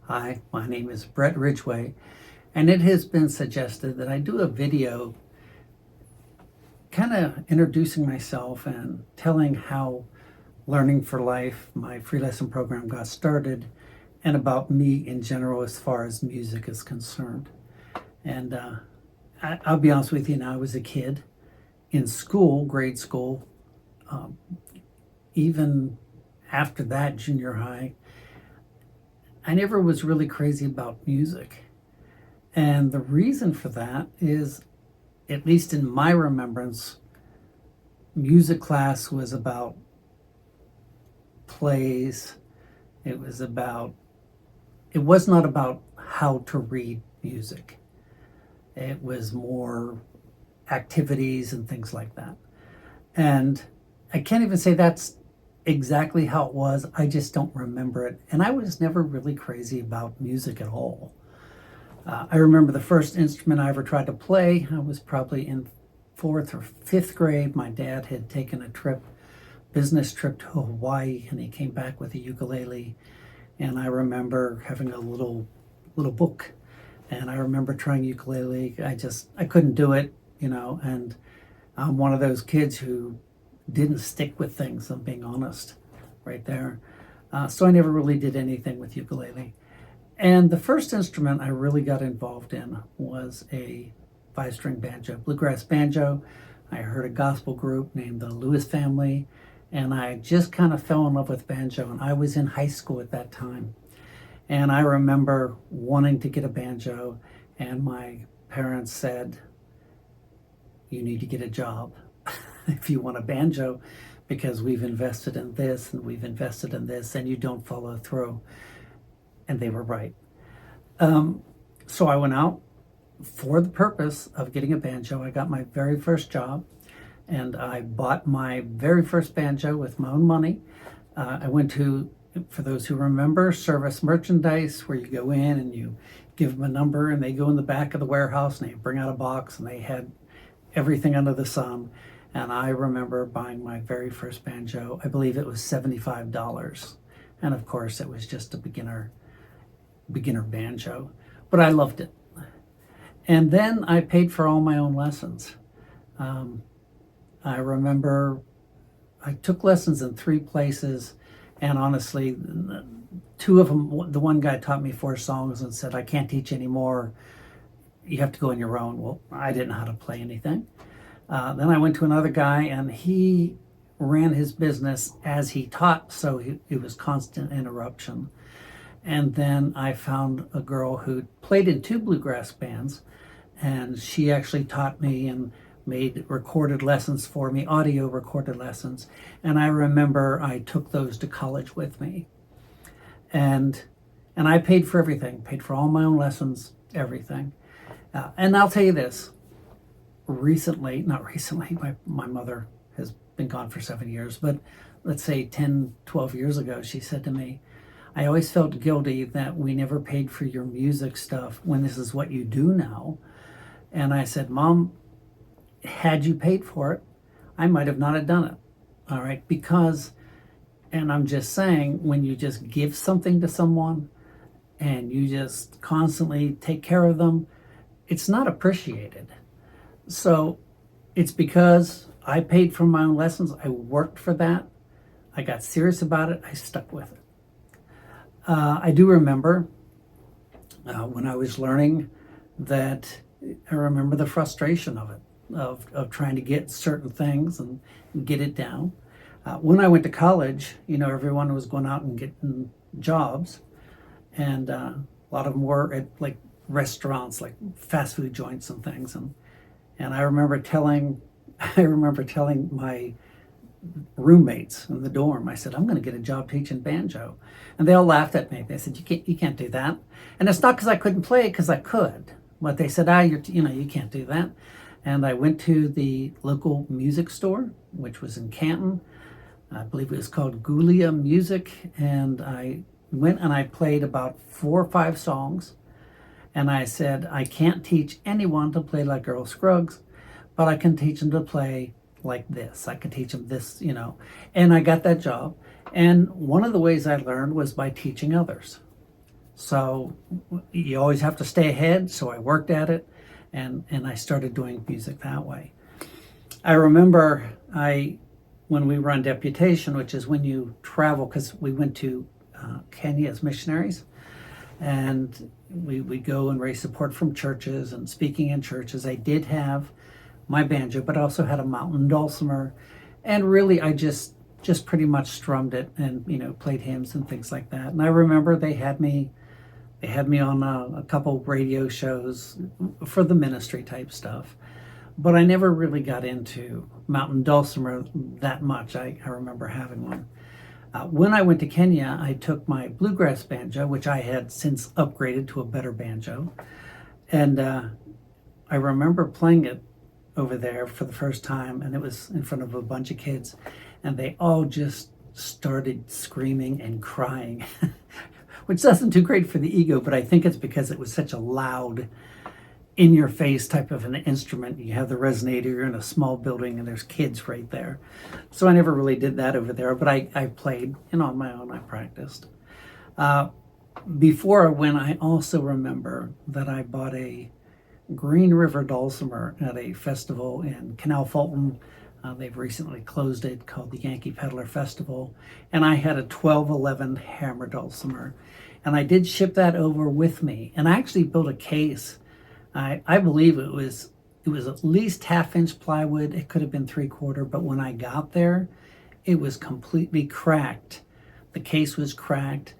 Hi, my name is Brett Ridgeway, and it has been suggested that I do a video kind of introducing myself and telling how Learning for Life, my free lesson program, got started, and about me in general as far as music is concerned. And I'll be honest with you, now I was a kid in school, grade school, um, even after that, junior high, I never was really crazy about music. And the reason for that is, at least in my remembrance, music class was about plays. It was not about how to read music. It was more activities and things like that. And I can't even say that's exactly how it was. I just don't remember it. And I was never really crazy about music at all. I remember the first instrument I ever tried to play. I was probably in fourth or fifth grade. My dad had taken a business trip to Hawaii, and he came back with a ukulele. And I remember having a little book, and I remember trying ukulele. I couldn't do it, and I'm one of those kids who didn't stick with things, I'm being honest, right there. So I never really did anything with ukulele. And the first instrument I really got involved in was a 5-string banjo, bluegrass banjo. I heard a gospel group named the Lewis Family, and I just kind of fell in love with banjo, and I was in high school at that time. And I remember wanting to get a banjo, and my parents said, "You need to get a job if you want a banjo, because we've invested in this and we've invested in this, and you don't follow through." And they were right. So I went out for the purpose of getting a banjo. I got my very first job, and I bought my very first banjo with my own money. I went to, for those who remember, Service Merchandise, where you go in and you give them a number, and they go in the back of the warehouse and they bring out a box, and they had everything under the sun. And I remember buying my very first banjo. I believe it was $75. And of course, it was just a beginner banjo, but I loved it. And then I paid for all my own lessons. I remember I took lessons in 3 places, and honestly, 2 of them, the one guy taught me 4 songs and said, "I can't teach anymore. You have to go on your own." Well, I didn't know how to play anything. Then I went to another guy, and he ran his business as he taught, so it was constant interruption. And then I found a girl who played in 2 bluegrass bands, and she actually taught me and made recorded lessons for me, audio recorded lessons. And I remember I took those to college with me. And I paid for everything, paid for all my own lessons, everything. And I'll tell you this, not recently, my mother has been gone for 7 years, but let's say 10, 12 years ago, she said to me, "I always felt guilty that we never paid for your music stuff when this is what you do now." And I said, "Mom, had you paid for it, I might have not have done it." All right, because, and I'm just saying, when you just give something to someone and you just constantly take care of them, it's not appreciated. So it's because I paid for my own lessons. I worked for that. I got serious about it. I stuck with it. I do remember when I was learning that I remember the frustration of it, of trying to get certain things and get it down. When I went to college, everyone was going out and getting jobs, and a lot of them were at like restaurants, like fast food joints and things. And I remember telling my roommates in the dorm, I said, "I'm going to get a job teaching banjo." And they all laughed at me. They said, you can't do that." And it's not because I couldn't play it, because I could. But they said, you can't do that. And I went to the local music store, which was in Canton. I believe it was called Gulia Music. And I went and I played about 4 or 5 songs. And I said, "I can't teach anyone to play like Earl Scruggs, but I can teach them to play like this. I can teach them this, And I got that job. And one of the ways I learned was by teaching others. So you always have to stay ahead. So I worked at it, and I started doing music that way. I remember when we were on deputation, which is when you travel, because we went to Kenya as missionaries, and we go and raise support from churches and speaking in churches. I did have my banjo, but I also had a mountain dulcimer, and really I just pretty much strummed it and played hymns and things like that. And I remember they had me on a couple radio shows for the ministry type stuff, but I never really got into mountain dulcimer that much. I remember having one. When I went to Kenya, I took my bluegrass banjo, which I had since upgraded to a better banjo, and I remember playing it over there for the first time, and it was in front of a bunch of kids, and they all just started screaming and crying, which doesn't do great for the ego, but I think it's because it was such a loud, in your face type of an instrument. You have the resonator, you're in a small building, and there's kids right there. So I never really did that over there, but I played, on my own, I practiced. Before I went, I also remember that I bought a Green River dulcimer at a festival in Canal Fulton. They've recently closed it, called the Yankee Peddler Festival. And I had a 1211 hammer dulcimer. And I did ship that over with me. And I actually built a case. I believe it was at least 1/2 inch plywood. It could have been 3/4, but when I got there, it was completely cracked. The case was cracked,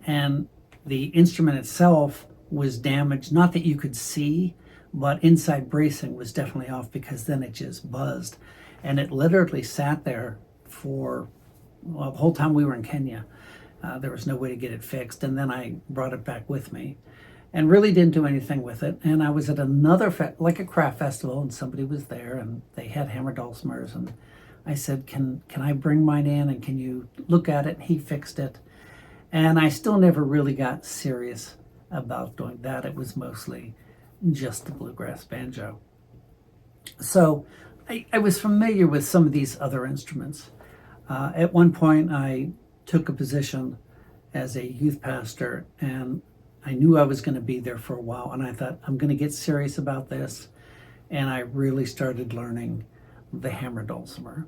and the instrument itself was damaged. Not that you could see, but inside bracing was definitely off, because then it just buzzed. And it literally sat there for, well, the whole time we were in Kenya. There was no way to get it fixed. And then I brought it back with me and really didn't do anything with it. And I was at another, like a craft festival, and somebody was there and they had hammer dulcimers. And I said, can I bring mine in, and can you look at it? And he fixed it. And I still never really got serious about doing that. It was mostly just the bluegrass banjo. So I was familiar with some of these other instruments. At one point, I took a position as a youth pastor, and I knew I was going to be there for a while, and I thought, I'm going to get serious about this. And I really started learning the hammer dulcimer.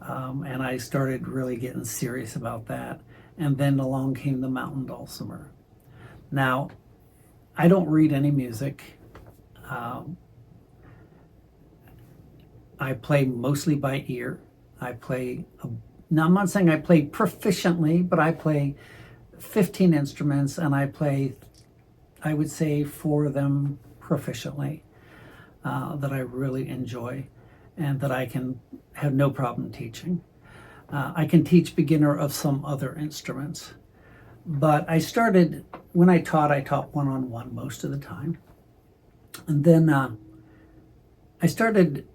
And I started really getting serious about that. And then along came the mountain dulcimer. Now, I don't read any music. I play mostly by ear. Now, I'm not saying I play proficiently, but I play 15 instruments, and I play, I would say, 4 of them proficiently, that I really enjoy and that I can have no problem teaching. I can teach beginner of some other instruments, but when I taught one-on-one most of the time. And then I started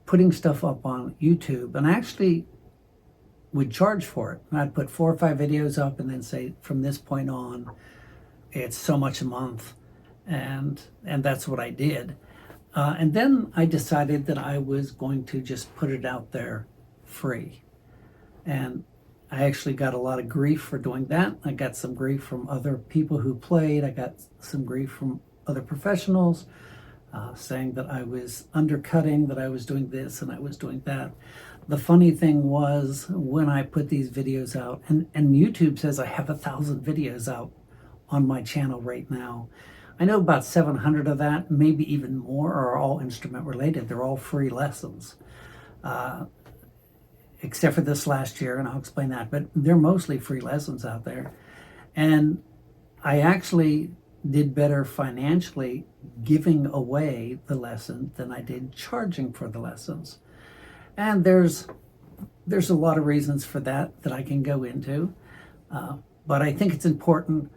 putting stuff up on YouTube, and I actually would charge for it. And I'd put 4 or 5 videos up and then say, from this point on, it's so much a month. And that's what I did. And then I decided that I was going to just put it out there free. And I actually got a lot of grief for doing that. I got some grief from other people who played. I got some grief from other professionals saying that I was undercutting, that I was doing this and I was doing that. The funny thing was, when I put these videos out, and YouTube says I have 1,000 videos out on my channel right now. I know about 700 of that, maybe even more, are all instrument related. They're all free lessons, except for this last year, and I'll explain that. But they're mostly free lessons out there. And I actually did better financially giving away the lesson than I did charging for the lessons. And there's a lot of reasons for that I can go into. But I think it's important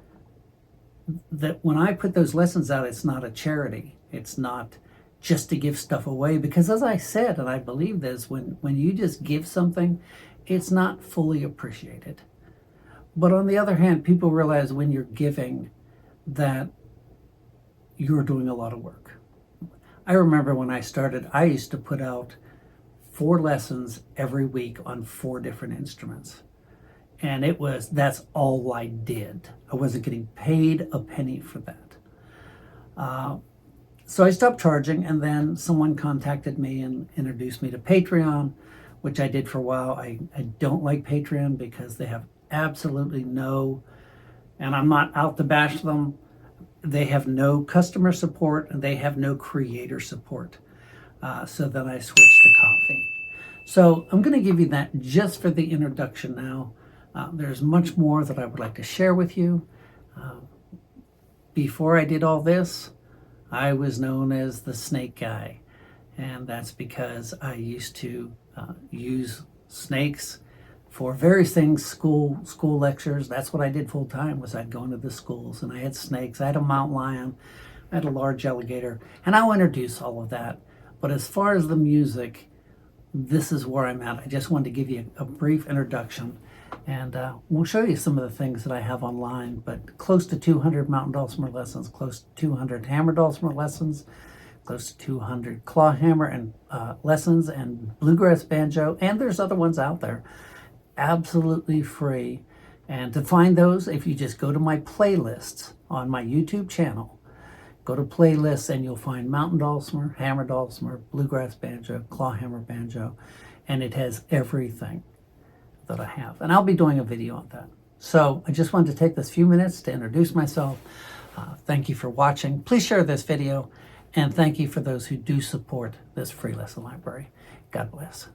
that when I put those lessons out, it's not a charity. It's not just to give stuff away. Because as I said, and I believe this, when you just give something, it's not fully appreciated. But on the other hand, people realize when you're giving that you're doing a lot of work. I remember when I started, I used to put out 4 lessons every week on 4 different instruments. And that's all I did. I wasn't getting paid a penny for that. So I stopped charging, and then someone contacted me and introduced me to Patreon, which I did for a while. I don't like Patreon because they have absolutely no, and I'm not out to bash them, they have no customer support and they have no creator support. So then I switched to Coffee. So I'm going to give you that just for the introduction now. There's much more that I would like to share with you. Before I did all this, I was known as the snake guy. And that's because I used to use snakes for various things, school lectures. That's what I did full time, was I'd go into the schools and I had snakes. I had a mountain lion, I had a large alligator, and I'll introduce all of that. But as far as the music, this is where I'm at. I just wanted to give you a brief introduction, and we'll show you some of the things that I have online, but close to 200 mountain dulcimer lessons, close to 200 hammer dulcimer lessons, close to 200 claw hammer and lessons, and bluegrass banjo, and there's other ones out there, absolutely free. And to find those, if you just go to my playlists on my YouTube channel, go to playlists and you'll find mountain dulcimer, hammer dulcimer, bluegrass banjo, claw hammer banjo, and it has everything that I have. And I'll be doing a video on that. So I just wanted to take this few minutes to introduce myself. Thank you for watching. Please share this video, and thank you for those who do support this free lesson library. God bless.